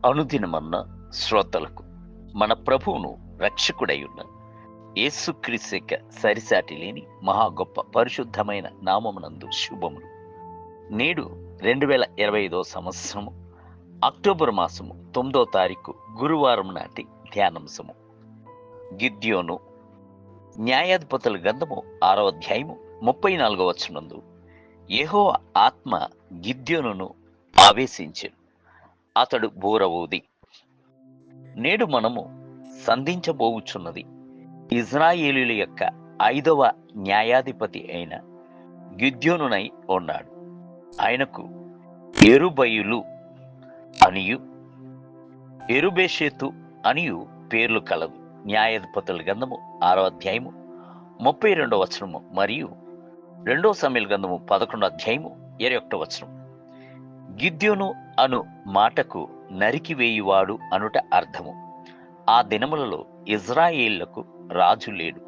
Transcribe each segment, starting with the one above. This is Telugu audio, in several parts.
అనుదినమన్న శ్రోతలకు మన ప్రభువును రక్షకుడై ఉన్న యేసుక్రీస్తు యొక్క సరిసాటి లేని మహా గొప్ప పరిశుద్ధమైన నామమునందు శుభములు. నేడు 2025 సంవత్సరము అక్టోబర్ మాసము 9వ తారీఖు గురువారం నాటి ధ్యానాంశము. గిద్యోను. న్యాయాధిపతుల గ్రంథము 6వ అధ్యాయము 34వ వచనమందు యెహోవా ఆత్మ గిద్యోనును ఆవేశించెను, అతడు బూర ఊది. నేడు మనము సంధించబోవుచున్నది ఇజ్రాయేలీల యొక్క 5వ న్యాయాధిపతి అయిన గిద్యోనునై ఉన్నాడు. ఆయనకు యెరుబయలు అనియు యెరుబెషెతు అనియు పేర్లు కలదు. న్యాయాధిపతుల గ్రంథము 6వ అధ్యాయము 32వ వచనము మరియు 2వ సమూయేలు గ్రంథము 11వ అధ్యాయము 21వ వచనం. గిద్యోను అను మాటకు నరికివేయువాడు అనుట అర్థము. ఆ దినములలో ఇజ్రాయేళ్లకు రాజు లేడు,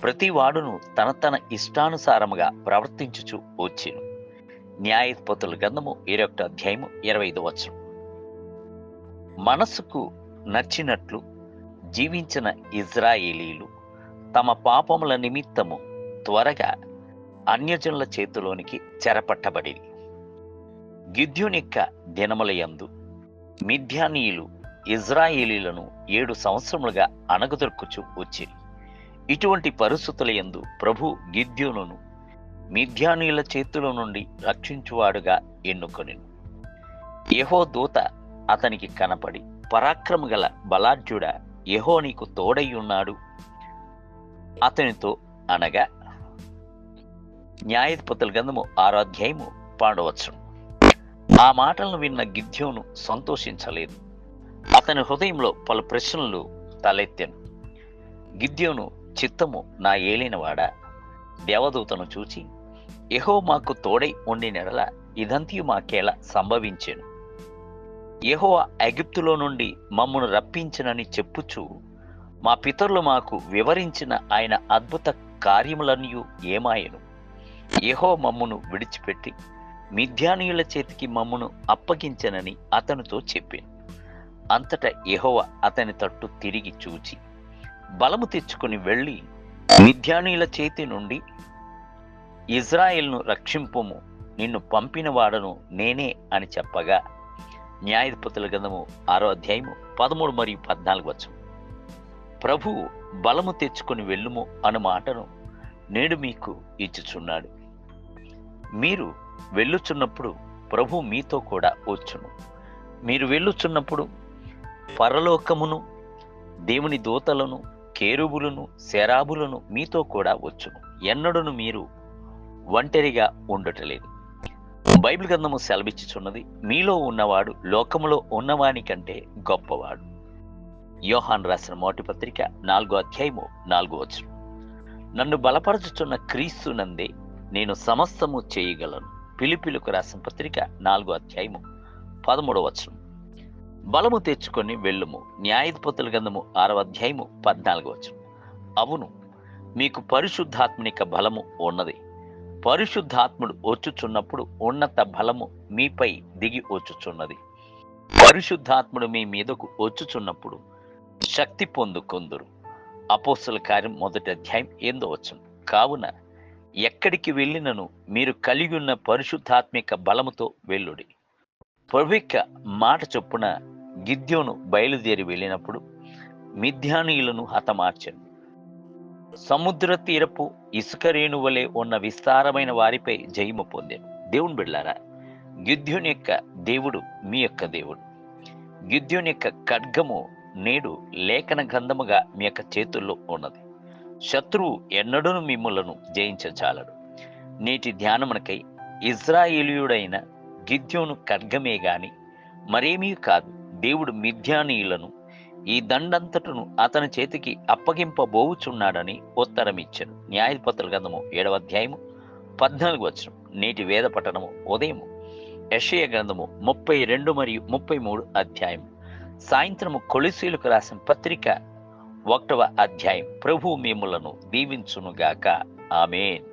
ప్రతి వాడును తన తన ఇష్టానుసారముగా ప్రవర్తించుచు వచ్చెను. న్యాయాధిపతుల గ్రంథము 21వ అధ్యాయము 25వ వచనం. మనసుకు నచ్చినట్లు జీవించిన ఇజ్రాయేలీలు తమ పాపముల నిమిత్తము త్వరగా అన్యజనుల చేతిలోనికి చెరపట్టబడిరి. గిద్యోను యొక్క దినముల యందు మిద్యానీయులు ఇజ్రాయేలీలను 7 సంవత్సరములుగా అణగదొక్కుచు వచ్చిరి. ఇటువంటి పరిస్థితుల యందు ప్రభు గిద్యోనును మిద్యానీయుల చేతిలో నుండి రక్షించువాడుగా ఎన్నుకొనెను. యెహోవా దూత అతనికి కనపడి, పరాక్రమ గల బలాఢ్యుడా, యెహోవా నీకు తోడై ఉన్నాడు అతనితో అనగా. న్యాయాధిపతుల గ్రంథము 6వ అధ్యాయము 12వ వచనం. ఆ మాటలను విన్న గిద్యోను సంతోషించలేదు. అతని హృదయంలో పలు ప్రశ్నలు తలెత్తెను. గిద్యోను చిత్తము నా ఏలినవాడా, దేవదూతను చూచి, యెహోవా మాకు తోడై ఉండినెడల ఇదంతియు మాకేలా సంభవించెను. యెహోవా ఐగుప్తులో నుండి మమ్మను రప్పించినని చెప్పుచు మా పితరులు మాకు వివరించిన ఆయన అద్భుత కార్యములన్నీ ఏమాయెను. యెహోవా మమ్మును విడిచిపెట్టి మిద్యానీయుల చేతికి మమ్మును అప్పగించనని అతనితో చెప్పాను. అంతటా యెహోవా అతని తట్టు తిరిగి చూచి, బలము తెచ్చుకుని వెళ్ళి మిద్యానీయుల చేతి నుండి ఇజ్రాయేలును రక్షింపుము, నిన్ను పంపిన వాడను నేనే అని చెప్పగా. న్యాయాధిపతుల గ్రంథము 6వ అధ్యాయము 13 మరియు 14 వచనం. ప్రభువు బలము తెచ్చుకొని వెళ్ళుము అను మాటను నేడు మీకు ఇచ్చుచున్నాడు. మీరు వెళ్ళుచున్నప్పుడు ప్రభు మీతో కూడా వచ్చును. మీరు వెళ్ళుచున్నప్పుడు పరలోకమును, దేవుని దూతలను, కేరుబులను, శరాబులను మీతో కూడా వచ్చును. ఎన్నడూను మీరు ఒంటరిగా ఉండటలేదు. బైబిల్ గ్రంథము సెలవిచ్చుచున్నది, మీలో ఉన్నవాడు లోకములో ఉన్నవాని కంటే గొప్పవాడు. యోహాను రాసిన మొదటి పత్రిక 4వ అధ్యాయము 4వ వచనం. నన్ను బలపరచుచున్న క్రీస్తు నందే నేను సమస్తము చేయగలను. ఫిలిప్పీయులకు రాసిన పత్రిక 4వ అధ్యాయము 13వ వచనం. బలము తెచ్చుకొని వెళ్ళుము. న్యాయాధిపతుల గ్రంథము 6వ అధ్యాయము 14వ వచనం. అవును, మీకు పరిశుద్ధాత్మనిక బలము ఉన్నది. పరిశుద్ధాత్ముడు వచ్చుచున్నప్పుడు ఉన్నత బలము మీపై దిగి వచ్చుచున్నది. పరిశుద్ధాత్ముడు మీ మీదకు వచ్చుచున్నప్పుడు శక్తి పొందుకొందురు. అపోస్తలుల కార్యం 1వ అధ్యాయం 8వ వచనం. కావున ఎక్కడికి వెళ్ళినను మీరు కలిగి ఉన్న పరిశుద్ధాత్మిక బలముతో వెళ్ళుడి. ప్రభు యొక్క మాట చొప్పున గిద్యోను బయలుదేరి వెళ్ళినప్పుడు మిద్యానీయులను హతమార్చెను. సముద్ర తీరపు ఇసుక రేణు వలె ఉన్న విస్తారమైన వారిపై జయము పొందాను. దేవుని బిడ్డలారా, గిద్యోను యొక్క దేవుడు మీ యొక్క దేవుడు. గిద్యోను యొక్క ఖడ్గము నేడు లేఖన గ్రంథముగా మీ యొక్క చేతుల్లో ఉన్నది. శత్రువు ఎన్నడూను మిమ్ములను జయించజాలడు. నేటి ధ్యానమునకై ఇజ్రాయేలీయుడైన గిద్యోను ఖడ్గమే గాని మరేమీ కాదు. దేవుడు మిద్యానీయులను, ఈ దండంతటను అతని చేతికి అప్పగింపబోవుచున్నాడని ఉత్తరమిచ్చాను. న్యాయాధిపతుల గ్రంథము 7వ అధ్యాయము 14వ వచనం. నేటి వేద పఠనము ఉదయం యెషయా గ్రంథము 32 మరియు 33 అధ్యాయం. సాయంత్రము కొలొస్సీయులకు రాసిన పత్రిక 1వ అధ్యాయం. ప్రభువు మిమ్ములను దీవించునుగాక. ఆమేన్.